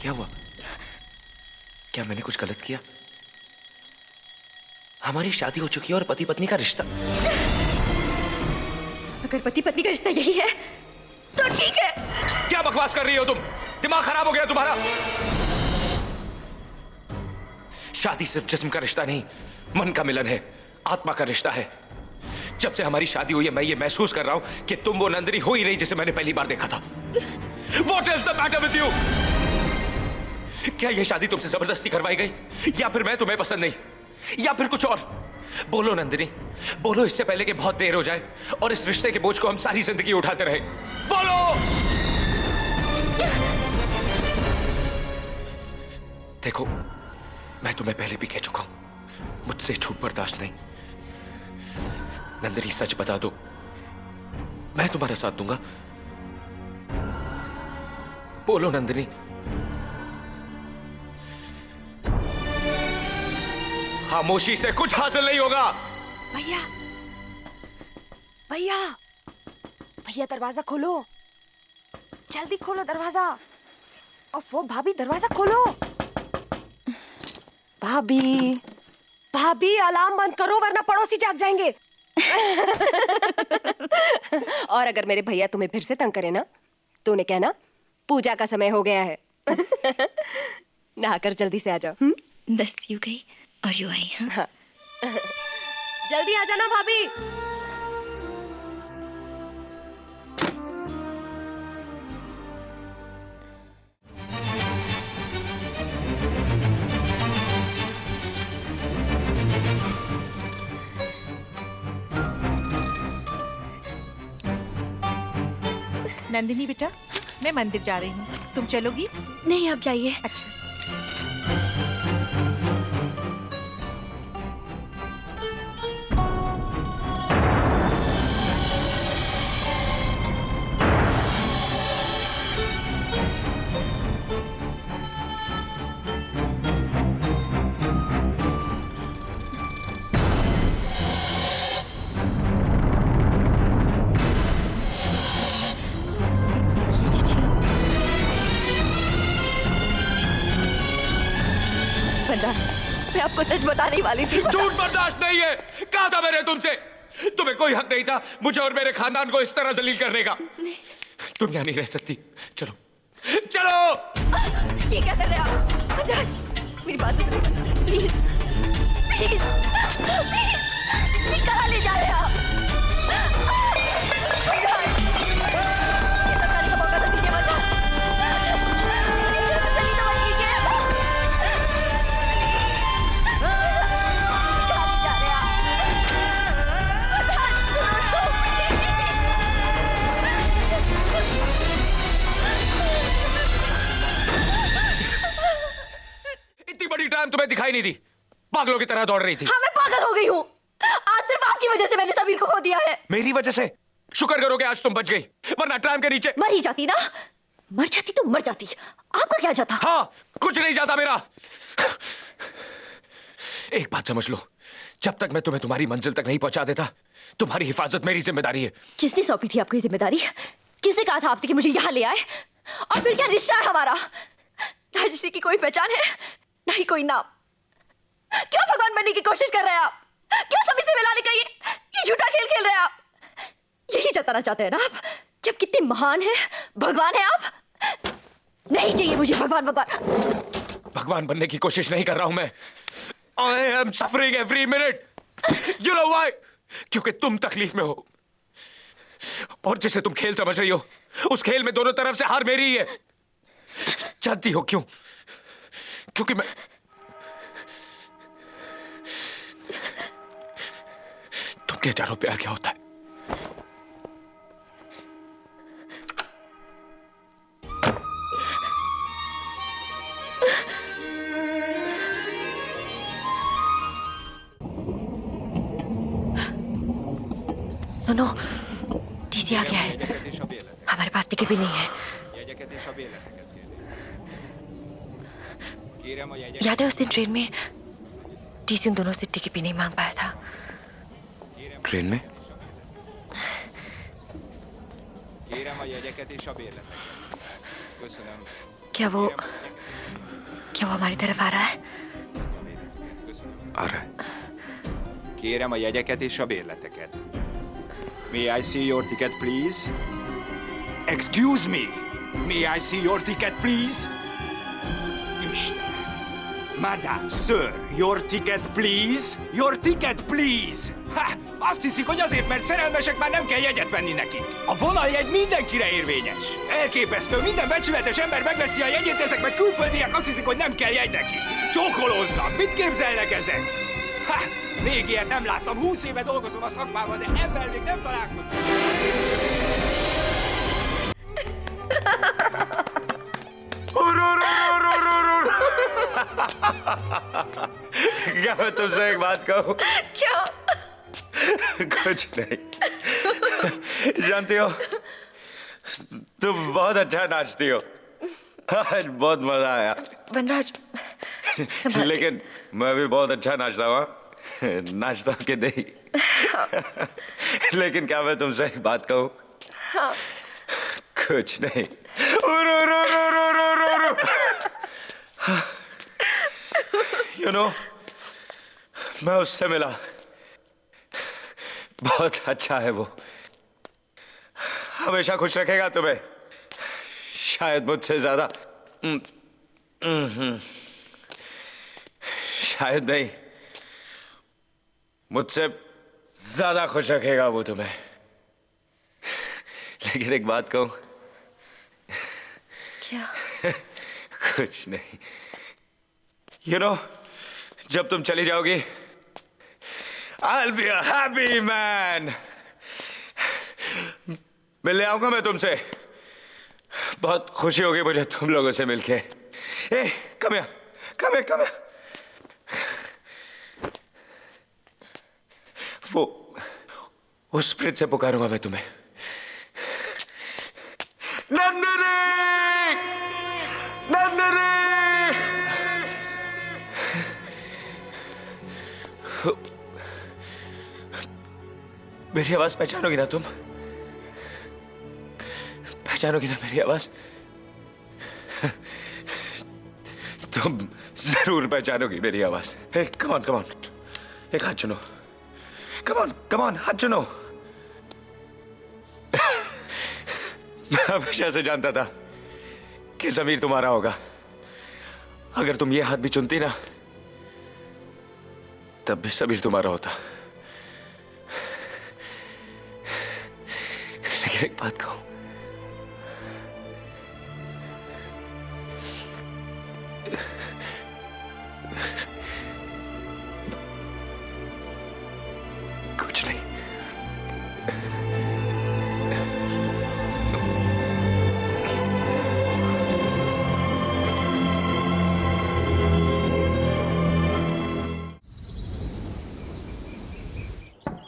क्या हुआ? क्या मैंने कुछ गलत किया? हमारी शादी हो चुकी है और पति पत्नी का रिश्ता। अगर पति पत्नी का रिश्ता यही है तो ठीक है। क्या बकवास कर रही हो तुम? दिमाग खराब हो गया तुम्हारा? शादी सिर्फ जिस्म का रिश्ता नहीं, मन का मिलन है, आत्मा का रिश्ता है। जब से हमारी शादी हुई है मैं ये महसूस कर रहा हूं कि तुम वो नंदिनी हो ही नहीं जिसे मैंने पहली बार देखा था। What is the matter with you? क्या ये शादी तुमसे जबरदस्ती करवाई गई, या फिर मैं तुम्हें पसंद नहीं, या फिर कुछ और? बोलो नंदिनी, बोलो इससे पहले कि बहुत देर हो जाए और इस रिश्ते के बोझ को हम सारी जिंदगी उठाते रहे। बोलो। देखो, मैं तुम्हें पहले भी कह चुका हूं, मुझसे झूठ बर्दाश्त नहीं। नंदिनी सच बता दो, मैं तुम्हारा साथ दूंगा। बोलो नंदिनी। खामोशी से कुछ हासिल नहीं होगा। भैया, भैया, भैया दरवाजा खोलो, जल्दी खोलो दरवाजा। और वो भाभी दरवाजा खोलो। भाभी, भाभी अलार्म बंद करो वरना पड़ोसी जाग जाएंगे। और अगर मेरे भैया तुम्हें फिर से तंग करे ना तो उन्हें कहना पूजा का समय हो गया है। नहाकर जल्दी से आ जाओ। बस यूं गई और यूं आई। हाँ। जल्दी आ जाना भाभी। नंदिनी बेटा, मैं मंदिर जा रही हूँ, तुम चलोगी? नहीं, आप जाइए। अच्छा। मैं आपको सच बताने वाली थी। झूठ बर्दाश्त नहीं है। कहा था मैंने तुमसे, तुम्हें कोई हक नहीं था मुझे और मेरे खानदान को इस तरह जलील करने का। तुम यहाँ नहीं रह सकती। चलो चलो। ये क्या कर रहे हैं आप? राज, मेरी बात तो सुनिए। प्लीज प्लीज प्लीज, कहाँ ले जा रहे हैं आप? राज, ये बताने का मौका तो दीजिए वरना। जल्दी समझ लीजिए। इतनी बड़ी टाइम तुम्हें दिखाई नहीं दी, पागलों की तरह दौड़ रही थी। हाँ, मैं पागल हो गई हूँ। आज सिर्फ आपकी वजह से मैंने सबीर को खो दिया है। मेरी वजह से? शुक्र करो कि आज तुम बच गई, वरना ट्राम के नीचे मर ही जाती ना। मर जाती तो मर जाती, आपका क्या जाता? हाँ, कुछ नहीं जाता मेरा। एक बात समझ लो, जब तक मैं तुम्हें तुम्हारी मंजिल तक नहीं पहुंचा देता, तुम्हारी हिफाजत मेरी जिम्मेदारी है। किसने सौंपी थी आपको ये जिम्मेदारी? किसने कहा था आपसे कि मुझे यहाँ ले आए? और फिर क्या रिश्ता है हमारा? ना जिसकी की कोई पहचान है, ना ही कोई नाम। क्यों भगवान बनने की कोशिश कर रहे हैं आप? क्यों सभी से मिलाने का ये झूठा खेल खेल रहे हैं आप? यही जताना चाहते हैं ना आप कि आप कितने महान हैं, भगवान हैं आप? नहीं चाहिए मुझे भगवान। भगवान भगवान बनने की कोशिश नहीं कर रहा हूं मैं। I am suffering every minute. You know why? क्योंकि तुम तकलीफ में हो, और जिसे तुम खेल समझ रही हो, उस खेल में दोनों तरफ से हार मेरी ही है। जानती हो क्यों? क्योंकि मैं तुम क्या जानो प्यार क्या होता है? सुनो, टीसी आ गया है। हमारे पास टिकट भी नहीं है। याद है उस दिन ट्रेन में टीसी उन दोनों से टिकट भी नहीं मांग पाया था। ट्रेन में? क्या वो क्या वो हमारी तरफ आ रहा है? आ रहा है। Kérem a jegyeket és a bérleteket. May I see your ticket, please? Excuse me! May I see your ticket, please? Isten! Madame, sir, your ticket, please? Your ticket, please! Ha! Azt hiszik, hogy azért, mert szerelmesek, már nem kell jegyet venni nekik. A vonaljegy mindenkire érvényes. Elképesztő, minden becsületes ember megveszi a jegyét, ezek meg külföldiek azt hiszik, hogy nem kell jegy neki. Csókolóznak, mit képzelnek ezek? Ha! Még ilyet nem láttam, 20 éve dolgozom a szakmában, de ebben még nem találkoztam. क्या मैं तुमसे एक बात कहूँ? क्या? कुछ नहीं। जानती हो, तुम बहुत अच्छा नाचती हो। आज बहुत मजा आया। वनराज, संभाल के। लेकिन मैं भी बहुत अच्छा नाचता हूँ। नाचता हूँ कि नहीं? लेकिन क्या मैं तुमसे एक बात कहूँ? हाँ। कुछ नहीं। You know, मैं उससे मिला, बहुत अच्छा है वो, हमेशा खुश रखेगा तुम्हें, शायद मुझसे ज्यादा, शायद नहीं, मुझसे ज्यादा खुश रखेगा वो तुम्हें। लेकिन एक बात कहूं? क्या? कुछ नहीं। You know, जब तुम चली जाओगी, I'll be a happy man. मिलने आऊंगा मैं तुमसे, बहुत खुशी होगी मुझे तुम लोगों से मिलके। ए, come here, come here, come here. वो उस प्रीत से पुकारूंगा मैं तुम्हें। नंदिनी, नंदिनी। मेरी आवाज पहचानोगी ना तुम? पहचानोगी ना मेरी आवाज? तुम जरूर पहचानोगी मेरी आवाज। हे, कम ऑन, कम ऑन, एक हाथ चुनो। कम ऑन, कम ऑन, हाथ चुनो। मैं हमेशा से जानता था कि समीर तुम्हारा होगा। अगर तुम ये हाथ भी चुनती ना, तब भी समीर तुम्हारा होता। लेकिन एक बात कहूं, कुछ नहीं।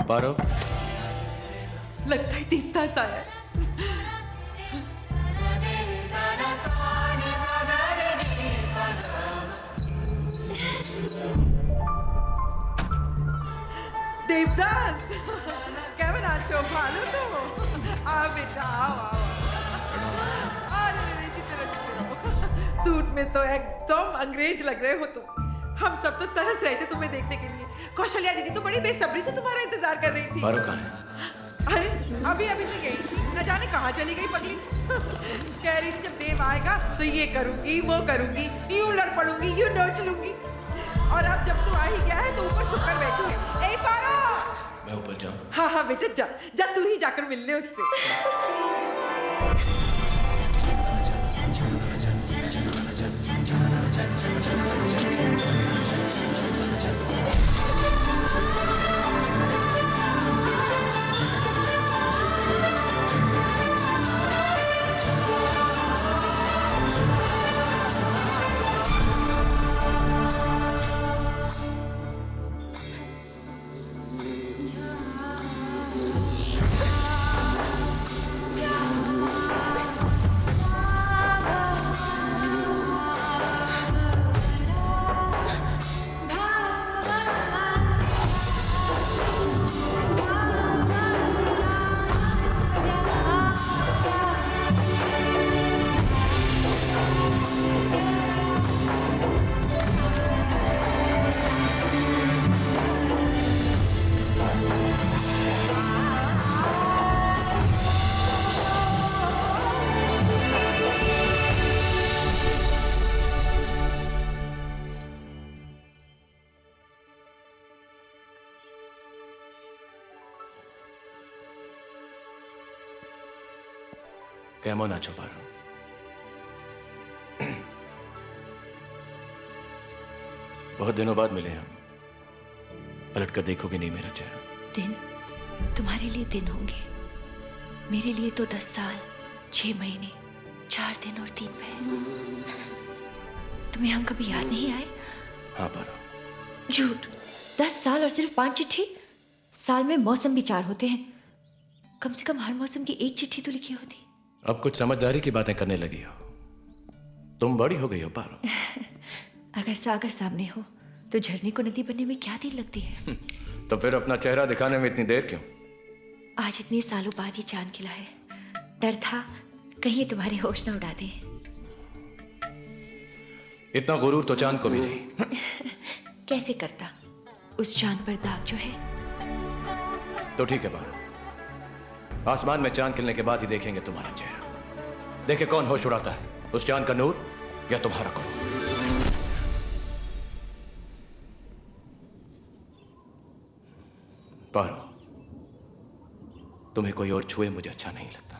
पारो, लगता है देवदास आया है। देवदास, कैमरा शो भालो तो आओ बेटा, आओ आओ। अरे मेरे चित्र सूट में तो एकदम अंग्रेज लग रहे हो तुम। हम सब तो तरस रहे थे तुम्हें देखने के लिए। कौशल्या दीदी तो बड़ी बेसब्री से तुम्हारा इंतजार कर रही थी। पारो कहाँ है? अरे अभी अभी मैं गई थी, न जाने कहाँ चली गई पगली। कह रही थी जब देव आएगा तो ये करूंगी, वो करूंगी, यूं लड़ पड़ूंगी, यूं नोच लूंगी। और अब जब तू आ ही गया है तो ऊपर छुप कर बैठी है। ए पारो! मैं ऊपर जाऊँ? हाँ हाँ बेटा जा, जा तू ही जाकर मिल ले उससे। केमन आछो पारो? बहुत दिनों बाद मिले हम। पलट कर देखोगे नहीं मेरा चेहरा? दिन तुम्हारे लिए दिन होंगे, मेरे लिए तो 10 साल 6 महीने 4 दिन और 3 पहर। तुम्हें हम कभी याद नहीं आए? हाँ पारो। झूठ। 10 साल और सिर्फ 5 चिट्ठी? साल में मौसम भी 4 होते हैं, कम से कम हर मौसम की 1 चिट्ठी तो लिखी होती। अब कुछ समझदारी की बातें करने लगी हो। तुम बड़ी हो गई हो पारो। अगर सागर सामने हो तो झरने को नदी बनने में क्या देर लगती है? तो फिर अपना चेहरा दिखाने में इतनी देर क्यों? आज इतने सालों बाद ही चांद खिला है। डर था कहीं तुम्हारे होश न उड़ा दे। इतना गुरूर तो चांद को भी नहीं। कैसे करता? उस चांद पर दाग जो है। तो ठीक है पारो, आसमान में चांद खिलने के बाद ही देखेंगे तुम्हारा चेहरा। देखे कौन होश उड़ाता है, उस चांद का नूर या तुम्हारा कौन? पारो, तुम्हें कोई और छुए मुझे अच्छा नहीं लगता।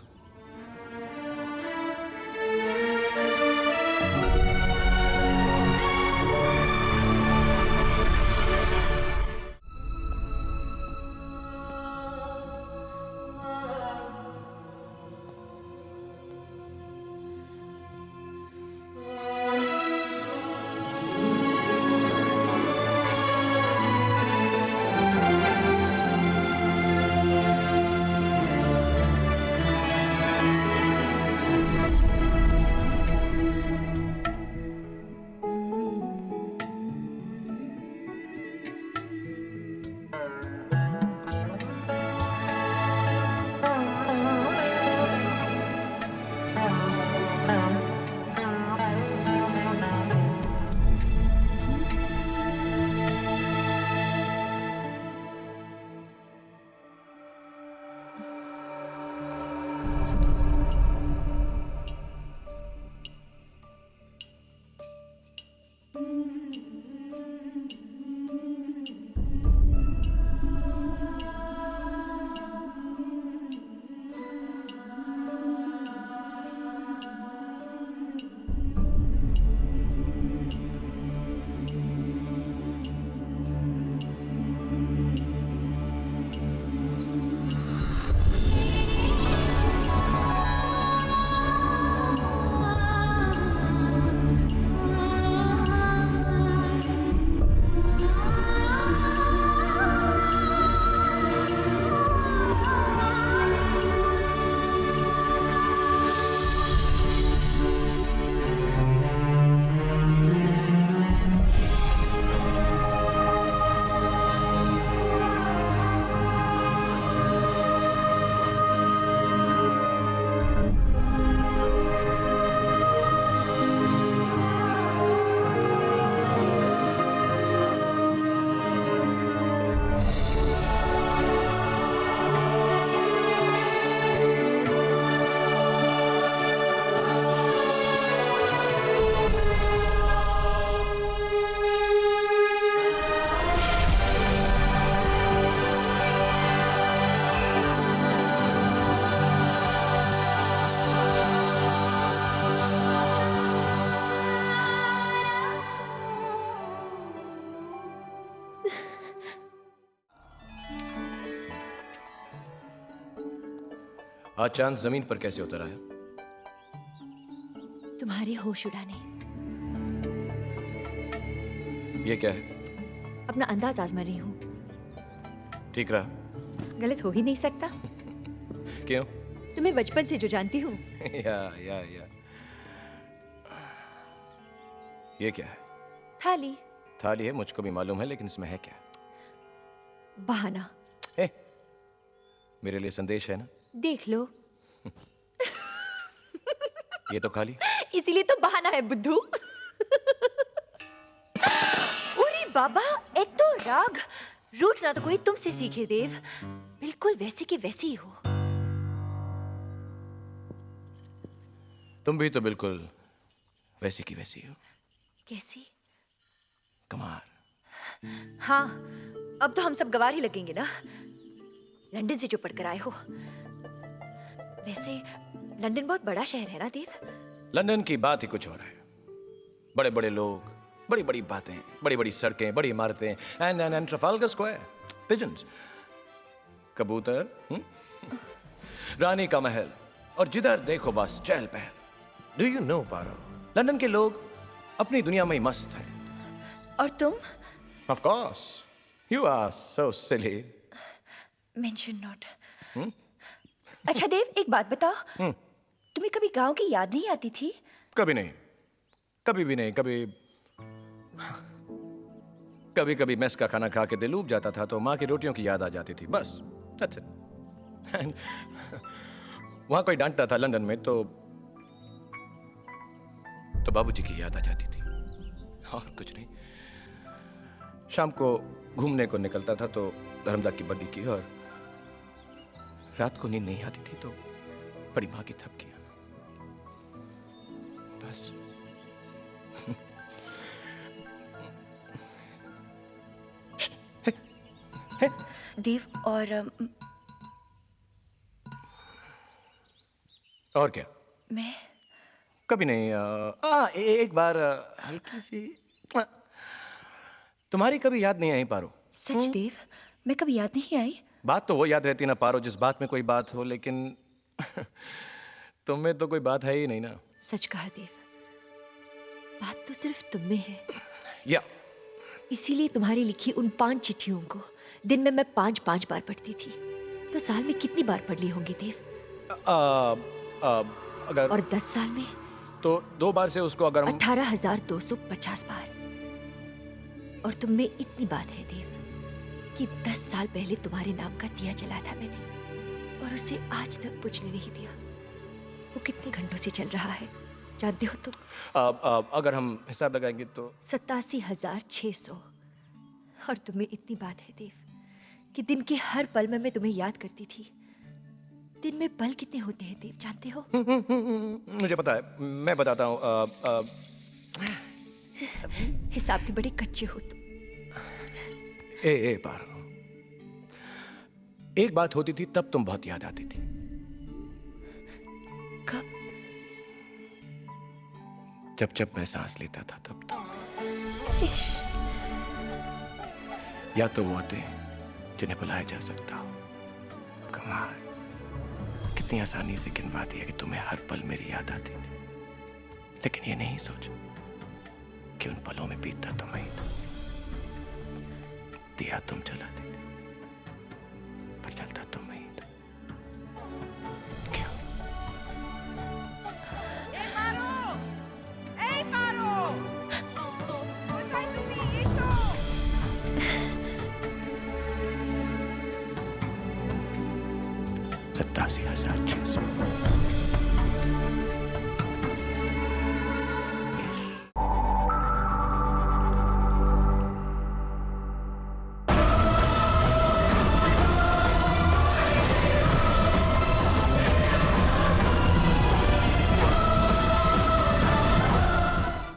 आज चांद जमीन पर कैसे उतर आया? तुम्हारे होश उड़ाने। ये क्या है? अपना अंदाज आजमा रही हूँ। ठीक रहा? गलत हो ही नहीं सकता। क्यों? तुम्हें बचपन से जो जानती हूँ। या ये क्या है? थाली। थाली है, मुझको भी मालूम है, लेकिन इसमें है क्या? बहाना। मेरे लिए संदेश है ना? देख लो। ये तो खाली। इसीलिए तो बहाना है बुद्धू। अरे बाबा, एक तो राग रूठ ना तो कोई तुमसे सीखे देव। बिल्कुल वैसे के वैसे ही हो। तुम भी तो बिल्कुल वैसी की वैसी हो। कैसी? कमार। हाँ, अब तो हम सब गवार ही लगेंगे ना, लंदन से जो पढ़कर आए हो। वैसे लंदन बहुत बड़ा शहर है ना देव? लंदन की बात ही कुछ और है। बड़े बड़े लोग, बड़ी बड़ी बातें, बड़ी बड़ी सड़कें, बड़ी इमारतें, एंड ट्रफालगर स्क्वायर, पिजन्स, कबूतर, रानी का महल, और जिधर देखो बस चहल पहल। Do you know Paro, London के लोग अपनी दुनिया में ही मस्त हैं। और तुम? Of course, you are so silly. Mention not. अच्छा देव, एक बात बताओ, तुम्हें कभी गांव की याद नहीं आती थी? कभी नहीं, कभी भी नहीं। कभी कभी मेस का खाना खा के दिल ऊब जाता था तो माँ की रोटियों की याद आ जाती थी, बस that's it। And वहां कोई डांटता था लंदन में तो बाबूजी की याद आ जाती थी, और कुछ नहीं। शाम को घूमने को निकलता था तो धर्मदा की बग्गी की, और रात को नींद नहीं आती थी तो बड़ी माँ की थपकियां, बस। देव, और क्या? मैं कभी नहीं। एक बार हल्की सी तुम्हारी कभी याद नहीं आई पारो। सच देव, मैं कभी याद नहीं आई? बात तो वो याद रहती ना पारो जिस बात में कोई बात हो, लेकिन तुम में तो कोई बात है ही नहीं ना। सच कहा देव, बात तो सिर्फ तुम में है। या इसीलिए तुम्हारी लिखी उन 5 चिट्ठियों को दिन में मैं 5-5 बार पढ़ती थी, तो साल में कितनी बार पढ़ ली होंगी देव? अगर और 10 साल में तो 2 बार से उसको अगर हम 18,250 बार। और तुम में इतनी बात है देव कि 10 साल पहले तुम्हारे नाम का दिया जला था मैंने, और उसे आज तक बुझने नहीं दिया। वो कितने घंटों से चल रहा है जानते हो तुम? अगर हम हिसाब लगाएंगे तो 87,600। और तुम्हें इतनी बात है देव कि दिन के हर पल में मैं तुम्हें याद करती थी। दिन में पल कितने होते हैं देव जानते हो? मुझे पता है, मैं बताता हूँ। हिसाब के बड़े कच्चे हो तुम। ए पारो, एक बात होती थी तब तुम बहुत याद आती थी। कब? जब मैं सांस लेता था तब इश, या तो वो थे जिन्हें बुलाया जा सकता हो। कमाल, कितनी आसानी से गिनवा दिया कि तुम्हें हर पल मेरी याद आती थी, लेकिन ये नहीं सोचा कि उन पलों में बीतता तुम ही था। दिया तुम जलाती थी पर जलता तुम ही था। क्यों? Ej, Maro! Chodź tu mi, Iszo! 87,600